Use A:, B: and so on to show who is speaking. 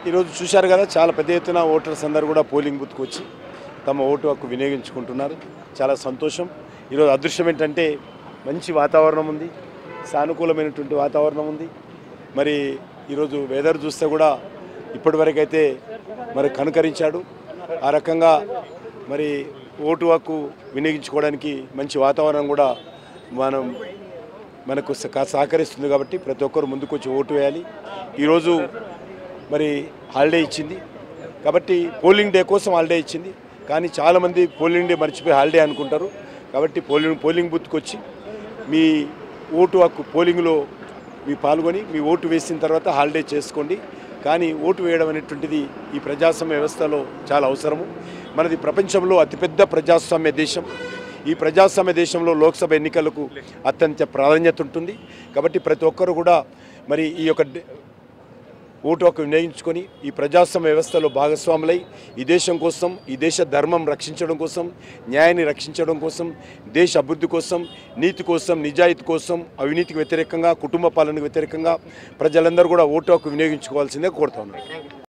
A: ఈరోజు చూశారు కదా, చాలా పెద్ద ఎత్తున ఓటర్స్ అందరూ కూడా పోలింగ్ బూత్కి వచ్చి తమ ఓటు హక్కు వినియోగించుకుంటున్నారు. చాలా సంతోషం. ఈరోజు అదృశ్యం ఏంటంటే మంచి వాతావరణం ఉంది, సానుకూలమైనటువంటి వాతావరణం ఉంది. మరి ఈరోజు వెదర్ చూస్తే కూడా ఇప్పటివరకు అయితే మరి కనుకరించాడు. ఆ రకంగా మరి ఓటు హక్కు వినియోగించుకోవడానికి మంచి వాతావరణం కూడా మనకు సహకరిస్తుంది. కాబట్టి ప్రతి ఒక్కరు ముందుకు వచ్చి ఓటు వేయాలి. ఈరోజు మరి హాలిడే ఇచ్చింది కాబట్టి పోలింగ్ డే కోసం హాలిడే ఇచ్చింది. కానీ చాలామంది పోలింగ్ డే మర్చిపోయి హాలిడే అనుకుంటారు. కాబట్టి పోలింగ్ బూత్కి వచ్చి మీ ఓటు హక్కు పోలింగ్లో మీ పాల్గొని మీ ఓటు వేసిన తర్వాత హాలిడే చేసుకోండి. కానీ ఓటు వేయడం అనేటువంటిది ఈ ప్రజాస్వామ్య వ్యవస్థలో చాలా అవసరము. మనది ప్రపంచంలో అతిపెద్ద ప్రజాస్వామ్య దేశం. ఈ ప్రజాస్వామ్య దేశంలో లోక్సభ ఎన్నికలకు అత్యంత ప్రాధాన్యత ఉంటుంది. కాబట్టి ప్రతి ఒక్కరు కూడా మరి ఈ యొక్క ఓటు హక్కు వినియోగించుకొని ఈ ప్రజాస్వామ్య వ్యవస్థలో భాగస్వాములై ఈ దేశం కోసం, ఈ దేశ ధర్మం రక్షించడం కోసం, న్యాయాన్ని రక్షించడం కోసం, దేశ అభివృద్ధి కోసం, నీతి కోసం, నిజాయితీ కోసం, అవినీతికి వ్యతిరేకంగా, కుటుంబ పాలనకు వ్యతిరేకంగా ప్రజలందరూ కూడా ఓటు హక్కు వినియోగించుకోవాల్సిందే కోరుతా ఉన్నారు.